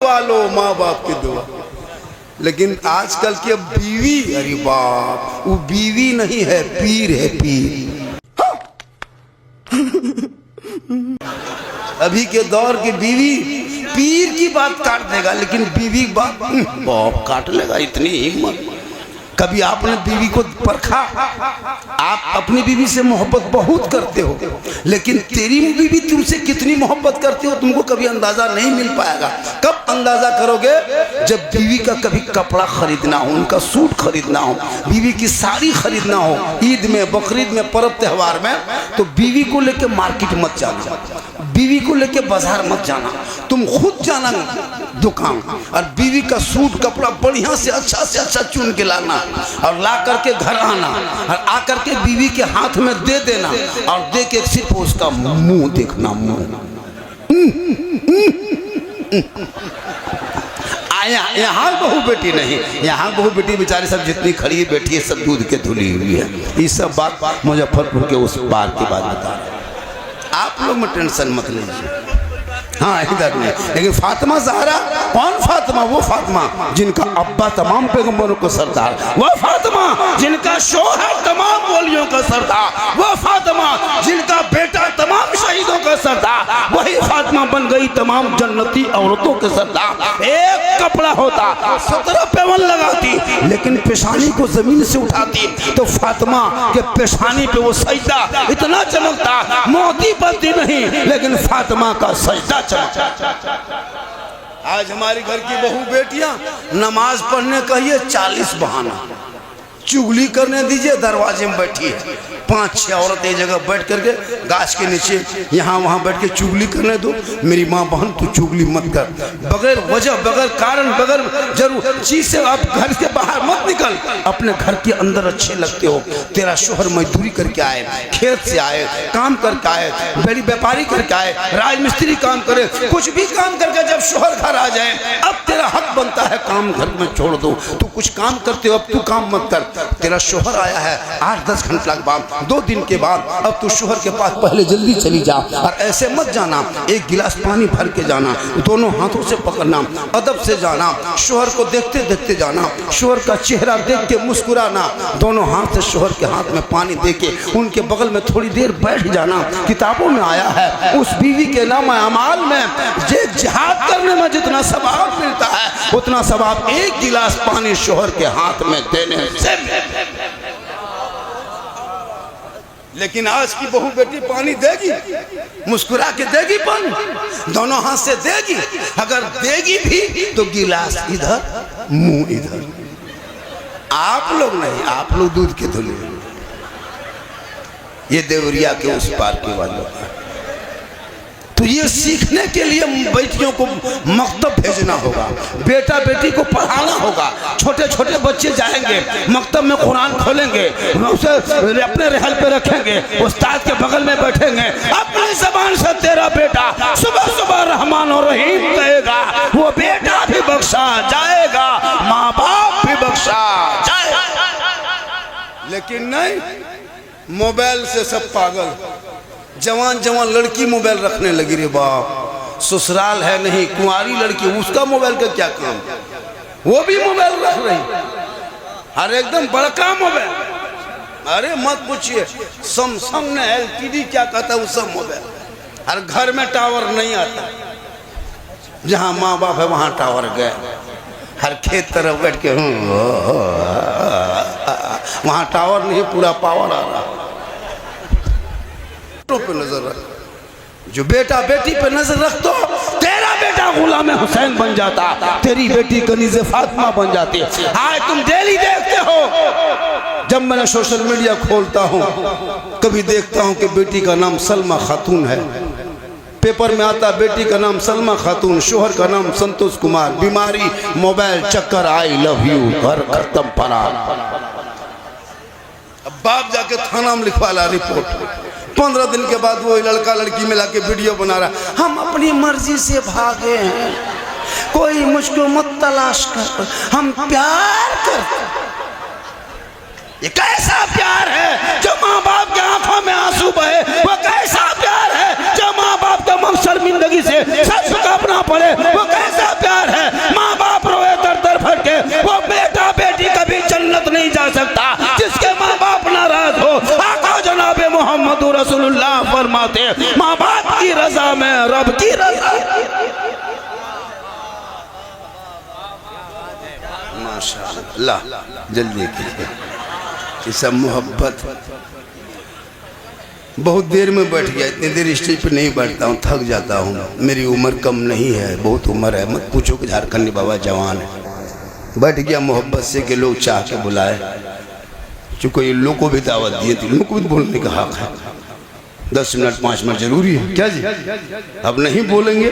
वालो माँ बाप की दुआ। लेकिन आजकल की बीवी, अरे बाप, वो बीवी नहीं है, पीर है, पीर। अभी के दौर की बीवी पीर की बात काट देगा, लेकिन बीवी की बात बाप काट लेगा। इतनी हिम्मत। कभी आपने बीवी को परखा? आप अपनी बीवी से मोहब्बत बहुत करते हो, लेकिन तेरी बीवी तुमसे कितनी मोहब्बत करती हो तुमको कभी अंदाजा नहीं मिल पाएगा। कब अंदाजा करोगे? जब बीवी का कभी कपड़ा खरीदना हो, उनका सूट खरीदना हो, बीवी की साड़ी खरीदना हो, ईद में, बकरीद में, पर्व त्योहार में, तो बीवी को लेके मार्केट मत जाना, बीवी को लेके बाजार मत जाना, तुम खुद जाना दुकान और बीवी का सूट कपड़ा बढ़िया से अच्छा चुन के लाना और ला करके घर आना और आकर के बीवी के हाथ में दे देना और दे के सिर्फ उसका मुंह देखना। मुंह यहाँ बहू बेटी नहीं, यहाँ बहू बेटी बेचारी सब जितनी खड़ी है बैठी है सब दूध के धुली हुई है। ये सब बात मुजफ्फरपुर के उस पार की बात बता रहे। आप लोग में टेंशन मत लीजिए। हाँ इधर नहीं, लेकिन फातिमा ज़हरा, कौन फातिमा? वो फातिमा जिनका अब्बा तमाम पैगंबरों का सरदार, वो फातिमा जिनका शोहर तमाम वलियों का सरदार, वो फातिमा जिनका बेटा तमाम शहीदों का सरदार, वही फातिमा बन गई तमाम जन्नती औरतों के सरदार। एक कपड़ा होता 17 पेवन लगाती, लेकिन पेशानी को जमीन से उठाती तो फातिमा के पेशानी पे वो सजदा इतना चमकता, मोती बनती नहीं लेकिन फातिमा का सजदा। आज हमारी घर की बहू बेटियां नमाज पढ़ने कहिए 40 बहाना, चुगली करने दीजिए दरवाजे में बैठी है 5-6 औरत एक जगह बैठ करके गाछ के नीचे यहाँ वहाँ बैठ के चुगली करने दो। मेरी माँ बहन तू चुगली मत कर, बगैर वजह, बगैर कारण, बगैर जरूर चीज से आप घर के बाहर मत निकल। अपने घर के अंदर अच्छे लगते हो। तेरा शोहर मजदूरी करके आए, खेत से आए, काम करके आए, बड़ी व्यापारी करके आए, राजमिस्त्री काम करे, कुछ भी काम करके जब शोहर घर आ जाए अब तेरा हक बनता है काम घर में छोड़ दो। तू कुछ काम करते हो, अब तू काम मत कर। तेरा शोहर आया है 8-10 घंटा के बाद, 2 दिन के बाद, अब तू शोहर के पास पहले जल्दी चली जा और ऐसे मत जाना। एक गिलास पानी भर के जाना, दोनों हाथों से पकड़ना, अदब से जाना, शोहर को देखते देखते जाना, शोहर का चेहरा देख के मुस्कुराना, दोनों हाथ से शोहर के हाथ में पानी दे के उनके बगल में थोड़ी देर बैठ जाना। किताबों में आया है उस बीवी के नाम अमाल में जिहाद करने में जितना सवाब मिलता है उतना सवाब एक गिलास पानी शोहर के हाथ में देने से। लेकिन आज की बहू बेटी पानी देगी, मुस्कुरा के देगी, पानी दोनों हाथ से देगी, अगर देगी भी तो गिलास इधर मुंह इधर। आप लोग नहीं, आप लोग दूध के धुले। ये देवरिया के उस पार के वालों का। तो ये सीखने के लिए बेटियों को मकतब भेजना होगा, बेटा बेटी को पढ़ाना होगा। छोटे छोटे बच्चे जाएंगे मकतब में, कुरान खोलेंगे, उसे अपने रहल पे रखेंगे, उस्ताद के बगल में बैठेंगे, अपनी ज़बान से तेरा बेटा सुबह सुबह रहमान और रहीम कहेगा, वो बेटा भी बख्शा जाएगा, माँ बाप भी बख्शा जाएगा। लेकिन नहीं, मोबाइल से सब पागल। जवान जवान लड़की मोबाइल रखने लगी। रे बाप, ससुराल है नहीं, कुंवारी लड़की, उसका मोबाइल का क्या काम? वो भी मोबाइल रख रही, अरे एकदम बड़का मोबाइल। अरे मत पूछिए, सैमसंग ने LTD क्या कहता है वो सब मोबाइल। हर घर में टावर नहीं आता, जहाँ माँ बाप है वहाँ टावर गए। हर खेत तरफ बैठ के वहाँ टावर नहीं, पूरा पावर आ रहा। पे नजर रख, जो बेटा बेटी पे नजर रख दो, तेरा बेटा गुलाम हुसैन बन जाता, तेरी बेटी कनीज़े फातिमा बन जाती। आज तुम डेली देखते हो, जब मैं सोशल मीडिया खोलता हूँ कभी देखता हूँ कि बेटी का नाम सलमा खातून है, पेपर में आता बेटी का नाम सलमा खातून, शोहर का नाम संतोष कुमार, बीमारी, मोबाइल, चक्कर, आई लव यू, घर खत्म, फरार। अब बाप जाके थाना में लिखवा ला रिपोर्ट। 15 दिन के बाद वो लड़का लड़की मिला के वीडियो बना रहा, हम अपनी मर्जी से भागे हैं, कोई मुझको मत तलाश कर, हम प्यार करते। ये कैसा प्यार है जो माँ बाप के आंखों में आंसू बहे? वो कैसा प्यार है जो माँ बाप को शर्मिंदगी से सच झुकाना पड़े? वो कैसा प्यार है रब की रजा। माशाअल्लाह, जल्दी कीजिए। ये सब मोहब्बत। बहुत देर में बैठ गया, इतनी देर स्टेज पे नहीं बैठता हूँ, थक जाता हूँ। मेरी उम्र कम नहीं है, बहुत उम्र है। मत पूछो कि झारखंडी बाबा जवान है। बैठ गया मोहब्बत से कि लोग चाह के बुलाए, चूँकि ये लोग को भी दावत दिए थी, लोग को भी बोलने का हक है। 10 मिनट 5 मिनट जरूरी है क्या जी? अब नहीं बोलेंगे,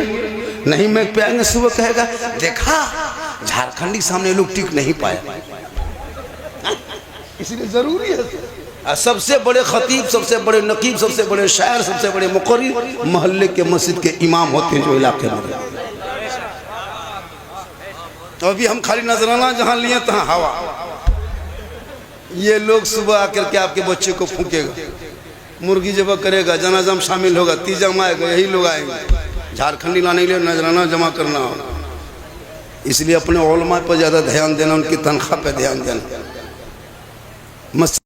नहीं मैं पे आएंगे, सुबह कहेगा देखा झारखंडी सामने लोग टिक नहीं पाए, इसलिए जरूरी है। सबसे बड़े खतीब, सबसे बड़े नकीब, सबसे बड़े शायर, सबसे बड़े मुक़र्रिर मोहल्ले के मस्जिद के इमाम होते हैं जो इलाके में। तो अभी हम खाली नजराना जहाँ लिए तहाँ हवा। ये लोग सुबह आकर के आपके बच्चे को फूकेगा, मुर्गी जब करेगा, जनाजा में शामिल होगा, तीजा में आएगा, यही लोग आएंगे। झारखंडी लाने के लिए नजराना जमा करना हो, इसलिए अपने उलमा पर ज़्यादा ध्यान देना, उनकी तनख्वाह पे ध्यान देना।